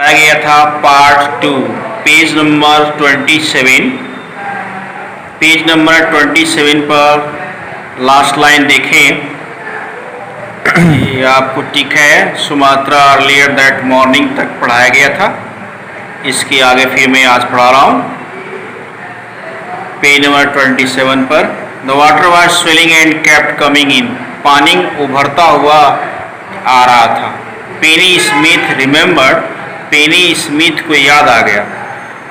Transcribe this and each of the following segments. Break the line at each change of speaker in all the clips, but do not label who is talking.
पढ़ाया गया था part 2 page number 27। Page number 27 पर लास्ट लाइन देखें। ये आपको टिक है, सुमात्रा अर्लियर दैट मॉर्निंग तक पढ़ाया गया था। इसके आगे फिर मैं आज पढ़ा रहा हूँ। पेज नंबर 27 पर the water was swelling and kept coming in. पानी उभरता हुआ आ रहा था। पेनी स्मिथ रिमेंबर्ड। पेनी स्मिथ को याद आ गया।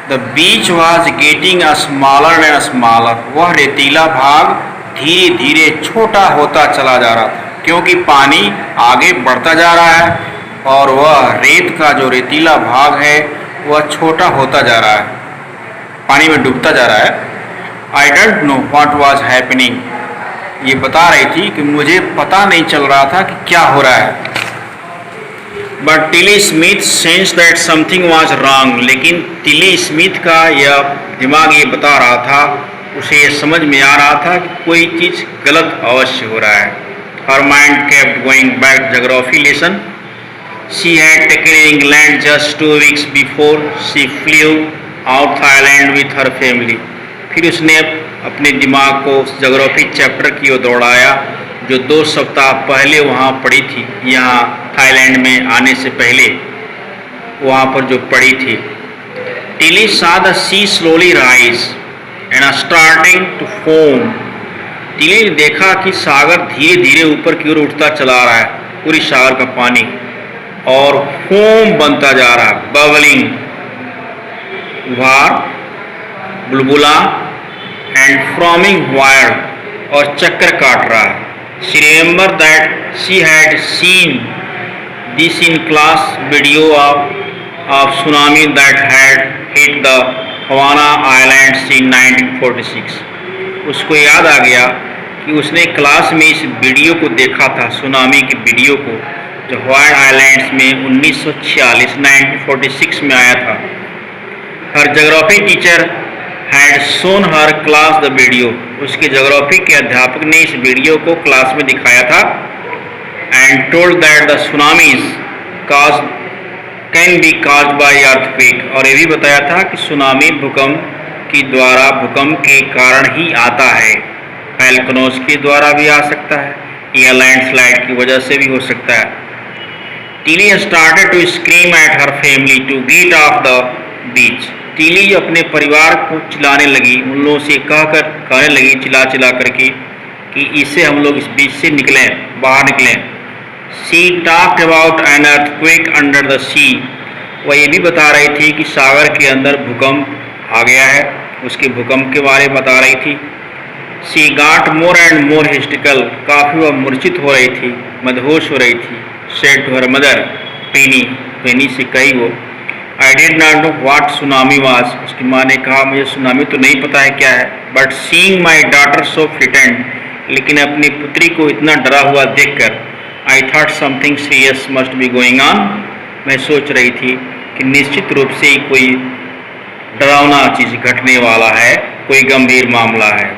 The beach was getting smaller and smaller. वह रेतीला भाग धीरे धीरे छोटा होता चला जा रहा था, क्योंकि पानी आगे बढ़ता जा रहा है और वह रेत का जो रेतीला भाग है वह छोटा होता जा रहा है, पानी में डूबता जा रहा है। I don't know what was happening. ये बता रही थी कि मुझे पता नहीं चल रहा था कि क्या हो रहा है। But Tilly Smith sense that something was wrong. लेकिन टिली स्मिथ का यह दिमाग ये बता रहा था, उसे ये समझ में आ रहा था कि कोई चीज़ गलत अवश्य हो रहा है। Her mind kept going back geography lesson. She had taken England just 2 weeks before she flu out Thailand with her family. फिर उसने अपने दिमाग को उस ज्योग्राफी चैप्टर की ओर दौड़ाया जो 2 सप्ताह पहले वहाँ पढ़ी थी, यहाँ थाईलैंड में आने से पहले वहाँ पर जो पढ़ी थी। Tilly saw the sea slowly rise and starting to foam। Tilly ने देखा कि सागर धीरे धीरे ऊपर की ओर उठता चला रहा है, पूरी सागर का पानी, और फोम बनता जा रहा है, बबलिंग, उभार, बुलबुला, एंड फ्रॉमिंग वायर, और चक्कर काट रहा है। She remember that she had seen this in class video of tsunami that had hit the Havana islands in 1946। उसको याद आ गया कि उसने क्लास में इस वीडियो को देखा था, सुनामी की वीडियो को, जो हवाई आइलैंड्स में 1946 में आया था। Her geography teacher had shown her class the video. उसके ज्योग्राफी के अध्यापक ने इस वीडियो को क्लास में दिखाया था। And told that the tsunamis can be caused by earthquake. और ये भी बताया था कि सुनामी भूकंप के कारण ही आता है। वोल्केनोज के द्वारा भी आ सकता है या लैंडस्लाइड की वजह से भी हो सकता है। Tilly started to scream at her family to get off the beach. Tilly अपने परिवार को चिल्लाने लगी, उन लोगों से कहने लगी चिल्ला चिल्ला करके कि इससे हम लोग इस बीच से निकलें, बाहर निकलें। She talked about an earthquake under the sea. वह ये भी बता रही थी कि सागर के अंदर भूकंप आ गया है, उसके भूकंप के बारे में बता रही थी। She got more and more hysterical. काफ़ी वह मूर्छित हो रही थी, मदहोश हो रही थी। सेड टू हर मदर, पेनी से कही वो, I did not know what tsunami was. उसकी माँ ने कहा मुझे सुनामी तो नहीं पता है क्या है। But seeing my daughter so frightened. लेकिन अपनी पुत्री को इतना डरा हुआ देखकर I thought something serious must be going on. मैं सोच रही थी कि निश्चित रूप से कोई डरावना चीज़ घटने वाला है, कोई गंभीर मामला है।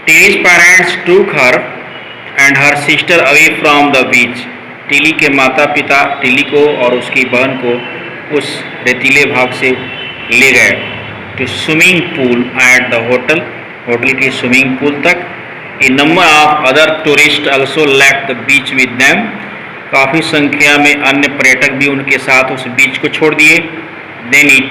टिलीज पेरेंट्स टूक her and her sister away from the beach. Tilly के माता पिता टिली को और उसकी बहन को उस रेतीले भाग से ले गए to swimming pool at the hotel. Hotel के स्विमिंग पूल तक। A number of other tourist also left the beach with them. काफ़ी संख्या में अन्य पर्यटक भी उनके साथ उस बीच को छोड़ दिए। Then it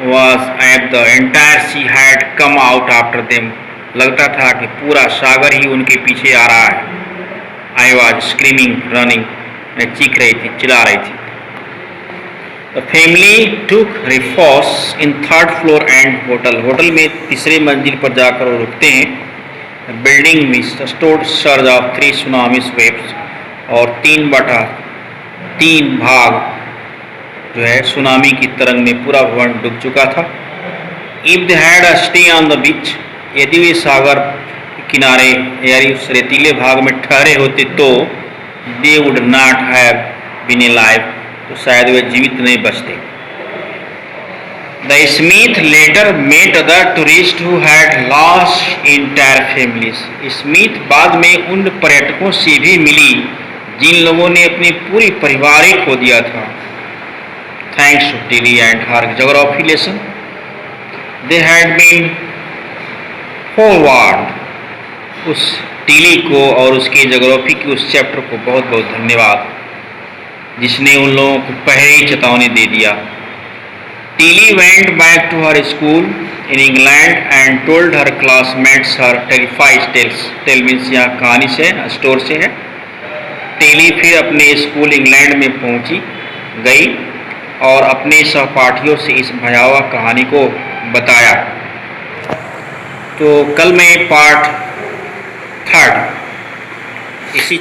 was at the entire sea had come out after them. लगता था कि पूरा सागर ही उनके पीछे आ रहा है। I was screaming running. मैं चीख रही थी, चिल्ला रही थी। The family took refuge in 3rd floor and hotel. Hotel में 3री मंजिल पर जाकर वो रुकते हैं। बिल्डिंग में stored surge of 3 tsunami waves. और 3/3 भाग जो है सुनामी की तरंग में पूरा भवन डूब चुका था। If they had a stay on the beach. यदि वे सागर किनारे यानी उस रेतीले भाग में ठहरे होते तो they would not have been alive. तो शायद वे जीवित नहीं बचते। The Smith later met other tourist who had lost entire families. Smith बाद में उन पर्यटकों से भी मिली जिन लोगों ने अपनी पूरी परिवार ही खो दिया था। thanks to Tilly and her geography lesson. They had been forewarned. उस टीली को और उसके ज्योग्राफी के उस चैप्टर को बहुत बहुत धन्यवाद, जिसने उन लोगों को पहले ही चेतावनी दे दिया। Tilly went back to her school in England and told her classmates her terrified tale means यहाँ कहानी से स्टोर से है। टीली फिर अपने स्कूल इंग्लैंड में पहुंची गई और अपने सहपाठियों से इस भयावह कहानी को बताया। तो कल मैं पार्ट 3 इसी